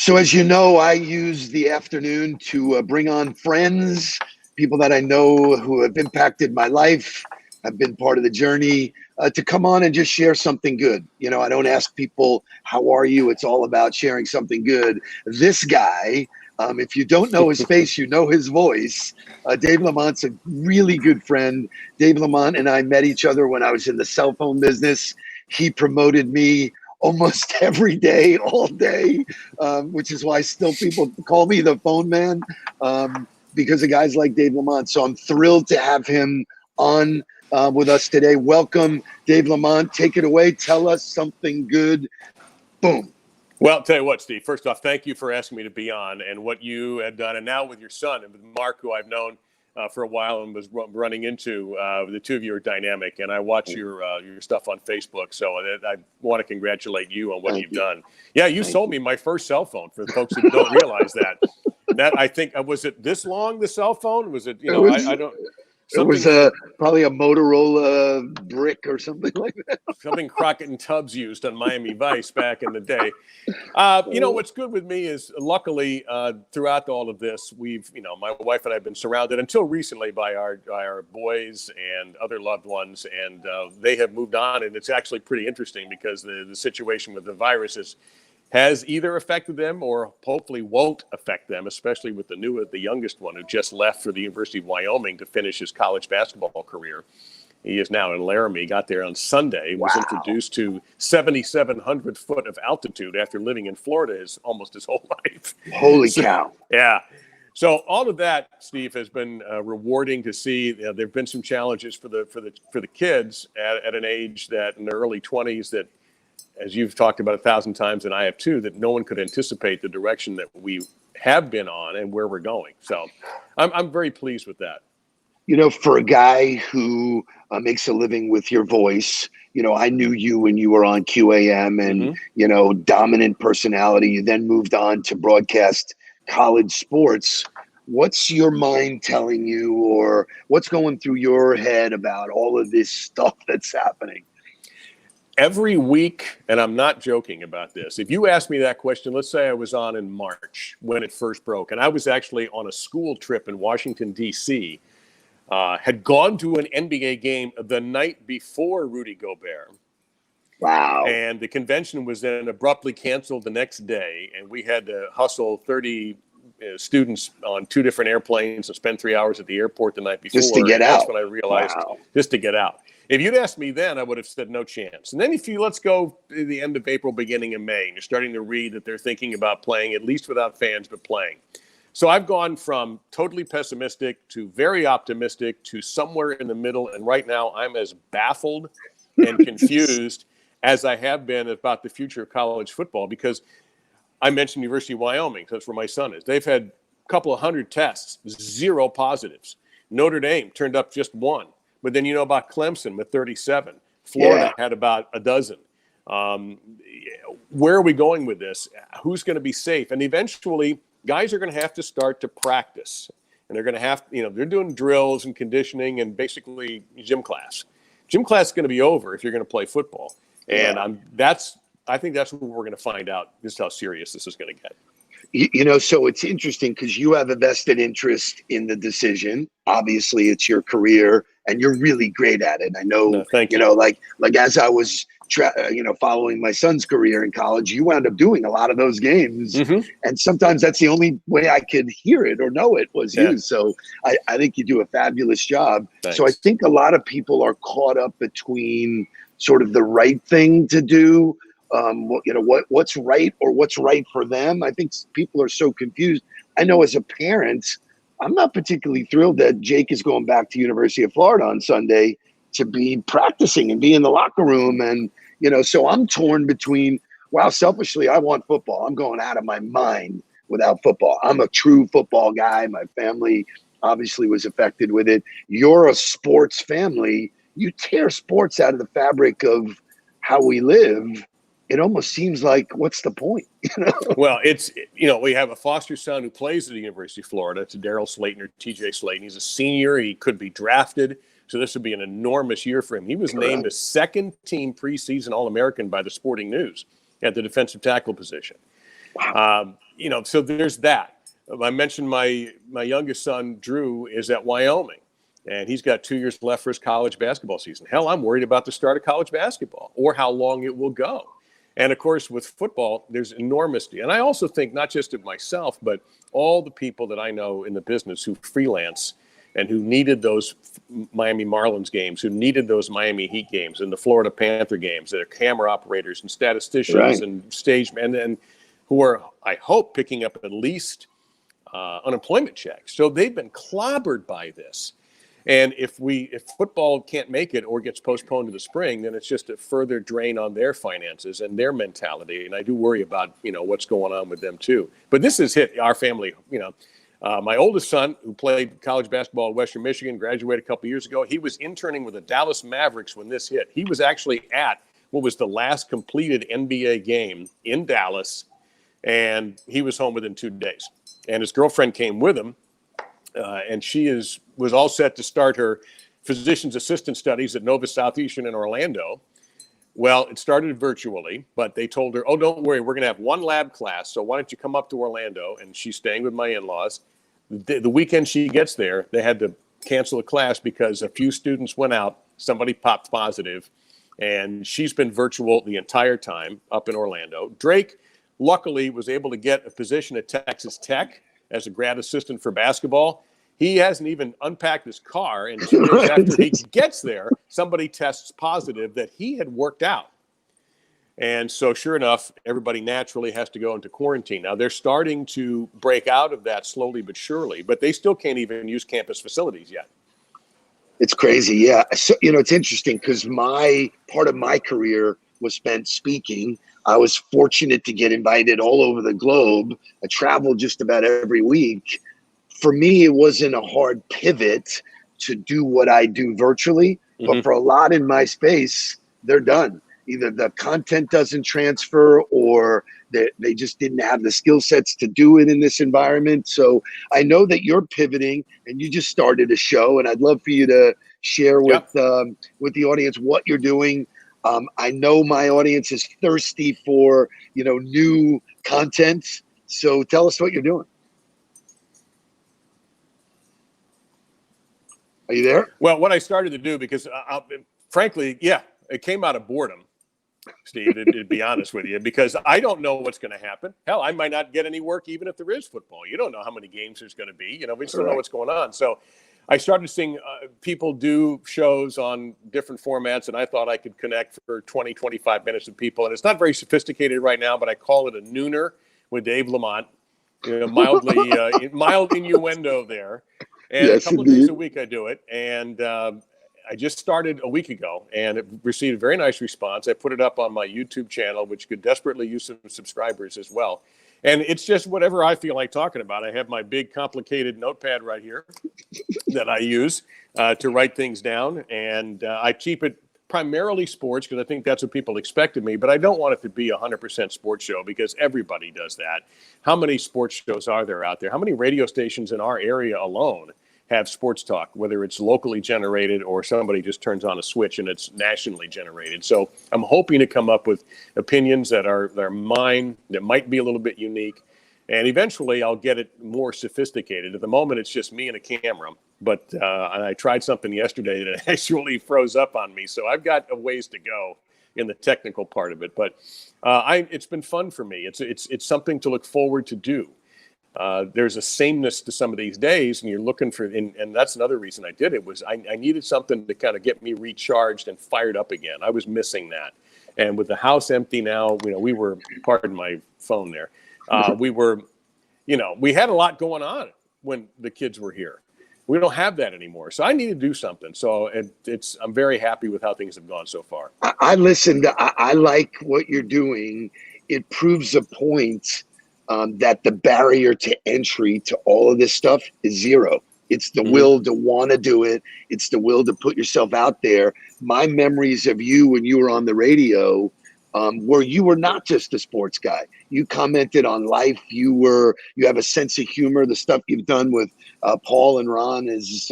So as you know, I use the afternoon to bring on friends, people that I know who have impacted my life, have been part of the journey, to come on and just share something good. You know, I don't ask people, how are you? It's all about sharing something good. This guy, if you don't know his face, you know his voice. Dave LaMont's a really good friend. Dave LaMont and I met each other when I was in the cell phone business. He promoted me almost every day, all day, which is why still people call me the phone man, because of guys like Dave LaMont. So I'm thrilled to have him on with us today. Welcome, Dave LaMont. Take it away. Tell us something good. Boom. Well, I'll tell you what, Steve. First off, thank you for asking me to be on and what you had done. And now with your son and with Mark, who I've known for a while and was running into, the two of you are dynamic. And I watch your stuff on Facebook. So I want to congratulate you on what you've done. Yeah, you sold me my first cell phone, for the folks who don't realize that. That, I think, was it this long, the cell phone? Was it, I don't. It was probably a Motorola brick or something like that. Something Crockett and Tubbs used on Miami Vice back in the day. What's good with me is, luckily, throughout all of this, my wife and I have been surrounded until recently by our boys and other loved ones, and they have moved on. And it's actually pretty interesting because the situation with the virus has either affected them or hopefully won't affect them, especially with the youngest one who just left for the University of Wyoming to finish his college basketball career. He is now in Laramie, got there on Sunday, was introduced to 7,700 foot of altitude after living in Florida almost his whole life. Holy cow. Yeah. So all of that, Steve, has been rewarding to see. There have been some challenges for the kids at an age that in their early 20s that, as you've talked about 1,000 times, and I have too, that no one could anticipate the direction that we have been on and where we're going. So I'm very pleased with that. You know, for a guy who makes a living with your voice, I knew you when you were on QAM and, dominant personality. You then moved on to broadcast college sports. What's your mind telling you, or what's going through your head about all of this stuff that's happening? Every week, and I'm not joking about this, if you ask me that question, let's say I was on in March when it first broke, and I was actually on a school trip in Washington, D.C., had gone to an NBA game the night before Rudy Gobert. Wow. And the convention was then abruptly canceled the next day, and we had to hustle 30 students on 2 different airplanes and spend 3 hours at the airport the night before. Just to get out. That's when I realized, just to get out. If you'd asked me then, I would have said no chance. And then let's go to the end of April, beginning of May, and you're starting to read that they're thinking about playing, at least without fans, but playing. So I've gone from totally pessimistic to very optimistic to somewhere in the middle. And right now I'm as baffled and confused as I have been about the future of college football, because I mentioned University of Wyoming. That's where my son is. They've had a couple of 100 tests, 0 positives. Notre Dame turned up just 1. But then you know about Clemson with 37. Florida had about a dozen. Where are we going with this? Who's going to be safe? And eventually, guys are going to have to start to practice. And they're going to have, they're doing drills and conditioning and basically gym class. Gym class is going to be over if you're going to play football. And I think that's what we're going to find out, just how serious this is going to get. So it's interesting because you have a vested interest in the decision. Obviously, it's your career, and you're really great at it. I know, thank you. Like as I was, following my son's career in college, you wound up doing a lot of those games. And sometimes that's the only way I could hear it or know it was you. So I think you do a fabulous job. Thanks. So I think a lot of people are caught up between sort of the right thing to do, what's right or what's right for them. I think people are so confused. I know as a parent, I'm not particularly thrilled that Jake is going back to University of Florida on Sunday to be practicing and be in the locker room. And, so I'm torn between, selfishly, I want football. I'm going out of my mind without football. I'm a true football guy. My family obviously was affected with it. You're a sports family. You tear sports out of the fabric of how we live. It almost seems like, what's the point? Well, we have a foster son who plays at the University of Florida. It's Daryl Slayton or TJ Slayton. He's a senior. He could be drafted. So this would be an enormous year for him. He was named a second-team preseason All-American by the Sporting News at the defensive tackle position. So there's that. I mentioned my youngest son, Drew, is at Wyoming, and he's got 2 years left for his college basketball season. Hell, I'm worried about the start of college basketball or how long it will go. And, of course, with football, there's enormity. And I also think not just of myself, but all the people that I know in the business who freelance and who needed those Miami Marlins games, who needed those Miami Heat games and the Florida Panther games, that are camera operators and statisticians and stage and who are, I hope, picking up at least unemployment checks. So they've been clobbered by this. And if football can't make it or gets postponed to the spring, then it's just a further drain on their finances and their mentality. And I do worry about, what's going on with them too. But this has hit our family. My oldest son, who played college basketball at Western Michigan, graduated a couple years ago. He was interning with the Dallas Mavericks when this hit. He was actually at what was the last completed NBA game in Dallas, and he was home within 2 days. And his girlfriend came with him. And she was all set to start her physician's assistant studies at Nova Southeastern in Orlando. Well, it started virtually, but they told her, oh, don't worry, we're going to have one lab class, so why don't you come up to Orlando? And she's staying with my in-laws. The weekend she gets there, they had to cancel the class because a few students went out, somebody popped positive, and she's been virtual the entire time up in Orlando. Drake, luckily, was able to get a position at Texas Tech as a grad assistant for basketball. He hasn't even unpacked his car, and 2 days after he gets there, somebody tests positive that he had worked out. And so sure enough, everybody naturally has to go into quarantine. Now, they're starting to break out of that slowly but surely, but they still can't even use campus facilities yet. It's crazy, yeah. So, it's interesting because part of my career was spent speaking. I was fortunate to get invited all over the globe. I traveled just about every week. For me, it wasn't a hard pivot to do what I do virtually, but for a lot in my space, they're done. Either the content doesn't transfer or they just didn't have the skill sets to do it in this environment. So I know that you're pivoting and you just started a show, and I'd love for you to share with the audience what you're doing. I know my audience is thirsty for, new content. So tell us what you're doing. Are you there? Well, what I started to do, because frankly, it came out of boredom, Steve, to be honest with you, because I don't know what's going to happen. Hell, I might not get any work even if there is football. You don't know how many games there's going to be. We just don't know what's going on. So I started seeing people do shows on different formats, and I thought I could connect for 20, 25 minutes with people. And it's not very sophisticated right now, but I call it a nooner with Dave LaMont. Mild innuendo there. And a couple of days a week I do it. And I just started a week ago, and it received a very nice response. I put it up on my YouTube channel, which could desperately use some subscribers as well. And it's just whatever I feel like talking about. I have my big, complicated notepad right here that I use to write things down. And I keep it primarily sports because I think that's what people expect of me. But I don't want it to be a 100% sports show because everybody does that. How many sports shows are there out there? How many radio stations in our area alone have sports talk, whether it's locally generated or somebody just turns on a switch and it's nationally generated? So I'm hoping to come up with opinions that are mine, that might be a little bit unique. And eventually I'll get it more sophisticated. At the moment, it's just me and a camera. But I tried something yesterday that actually froze up on me. So I've got a ways to go in the technical part of it. But it's been fun for me. It's something to look forward to do. There's a sameness to some of these days, and you're looking for, and that's another reason I did it, was I needed something to kind of get me recharged and fired up again. I was missing that. And with the house empty now, we were, pardon my phone there, we were, we had a lot going on when the kids were here. We don't have that anymore. So I need to do something. So I'm very happy with how things have gone so far. I listened. I like what you're doing. It proves a point that the barrier to entry to all of this stuff is zero. It's the will to want to do it. It's the will to put yourself out there. My memories of you when you were on the radio, where you were not just a sports guy. You commented on life. You have a sense of humor. The stuff you've done with Paul and Ron is,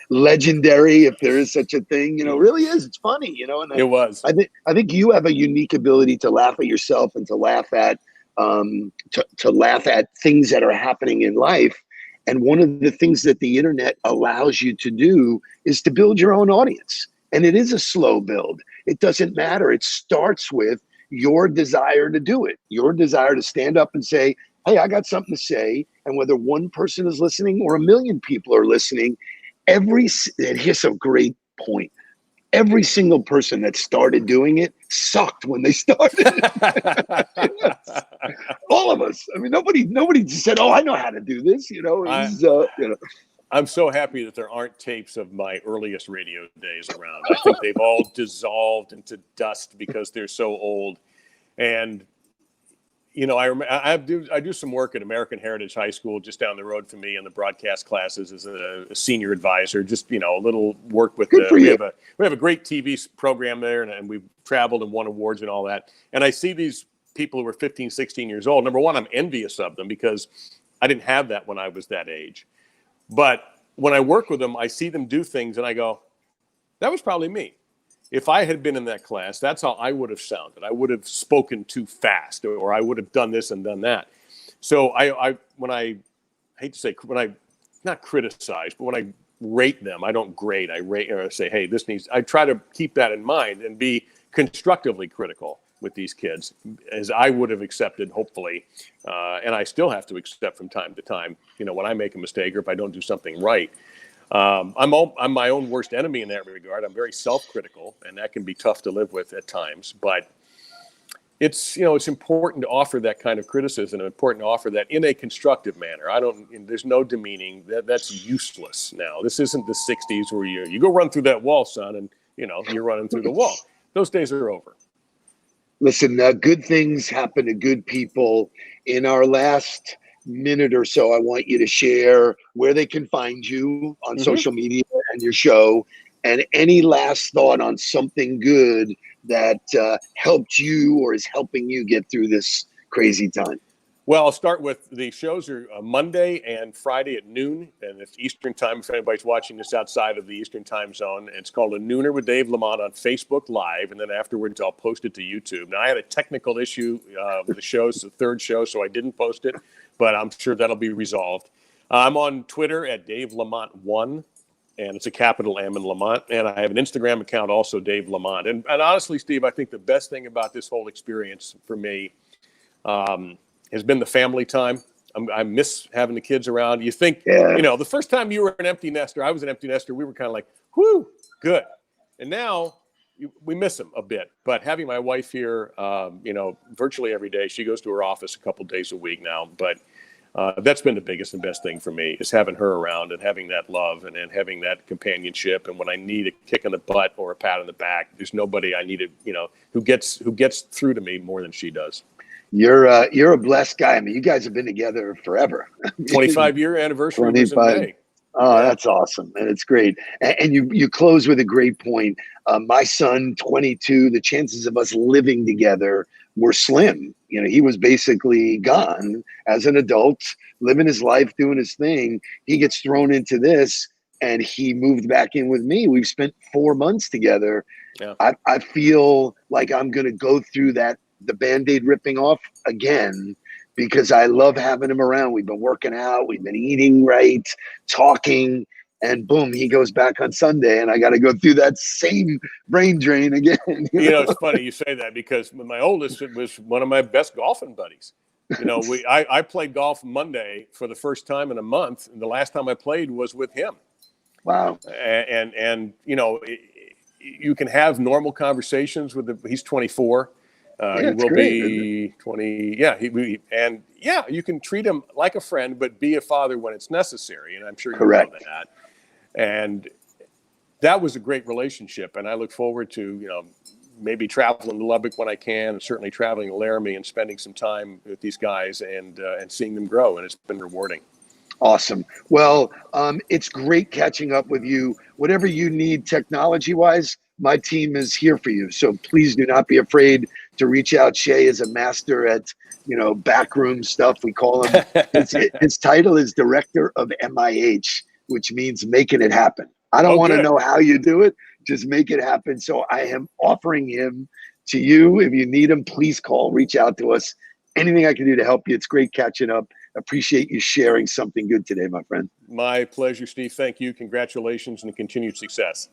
legendary, if there is such a thing. Really is. It's funny. And it was. I think you have a unique ability to laugh at yourself and to laugh at to laugh at things that are happening in life. And one of the things that the internet allows you to do is to build your own audience. And it is a slow build. It doesn't matter. It starts with your desire to do it, your desire to stand up and say, hey, I got something to say. And whether one person is listening or a million people are listening, and here's a great point. Every single person that started doing it sucked when they started. All of us. I mean, nobody said, oh, I know how to do this. I'm so happy that there aren't tapes of my earliest radio days around. I think they've all dissolved into dust because they're so old. And, I do some work at American Heritage High School just down the road from me in the broadcast classes as a senior advisor, just, a little work with we have a great TV program there, and we've traveled and won awards and all that. And I see these people who are 15, 16 years old. Number one, I'm envious of them because I didn't have that when I was that age. But when I work with them, I see them do things and I go, that was probably me. If I had been in that class, that's how I would have sounded. I would have spoken too fast, or I would have done this and done that. So when I not criticize, but when I rate them, I don't grade. I rate or say, hey, I try to keep that in mind and be constructively critical with these kids, as I would have accepted, hopefully, and I still have to accept from time to time, when I make a mistake or if I don't do something right. I'm my own worst enemy in that regard. I'm very self-critical, and that can be tough to live with at times. But it's important to offer that kind of criticism, and important to offer that in a constructive manner. There's no demeaning. That's useless now. This isn't the '60s where you go run through that wall, son, and you're running through the wall. Those days are over. Listen, good things happen to good people. In our last minute or so, I want you to share where they can find you on social media and your show, and any last thought on something good that helped you or is helping you get through this crazy time. Well, I'll start with the shows are Monday and Friday at noon, and it's Eastern time. If anybody's watching this outside of the Eastern time zone, it's called A Nooner with Dave LaMont on Facebook Live, and then afterwards I'll post it to YouTube. Now, I had a technical issue with the show. It's the third show, so I didn't post it, but I'm sure that'll be resolved. I'm on Twitter at Dave LaMont1, and it's a capital M in Lamont, and I have an Instagram account also, Dave LaMont. And honestly, Steve, I think the best thing about this whole experience for me has been the family time. I miss having the kids around. You think, the first time you were an empty nester, I was an empty nester, we were kind of like, whoo, good. And now we miss them a bit. But having my wife here, virtually every day, she goes to her office a couple days a week now. But that's been the biggest and best thing for me, is having her around and having that love and having that companionship. And when I need a kick in the butt or a pat on the back, there's nobody I needed, who gets through to me more than she does. You're a blessed guy. I mean, you guys have been together forever. 25-year anniversary was in May. Oh, that's awesome. And it's great. And you close with a great point. My son, 22, the chances of us living together were slim. He was basically gone as an adult, living his life, doing his thing. He gets thrown into this, and he moved back in with me. We've spent 4 months together. Yeah. I feel like I'm going to go through the Band-Aid ripping off again, because I love having him around. We've been working out, we've been eating right, talking, and boom, he goes back on Sunday, and I got to go through that same brain drain again. It's funny you say that, because my oldest was one of my best golfing buddies. I played golf Monday for the first time in a month, and the last time I played was with him. Wow. And you can have normal conversations with he's 24. He will be 20. Yeah. You can treat him like a friend, but be a father when it's necessary. And I'm sure you know that. And that was a great relationship. And I look forward to, maybe traveling to Lubbock when I can, and certainly traveling to Laramie and spending some time with these guys and seeing them grow. And it's been rewarding. Awesome. Well, it's great catching up with you. Whatever you need technology-wise, my team is here for you. So please do not be afraid to reach out. Shay is a master at, backroom stuff. We call him, his title is Director of MIH, which means making it happen. I don't want to know how you do it. Just make it happen. So I am offering him to you. If you need him, please reach out to us anything I can do to help you. It's great catching up. Appreciate you sharing something good today, my friend. My pleasure, Steve. Thank you. Congratulations and continued success.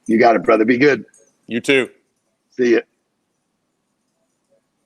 You got it, brother. Be good. You too. See ya.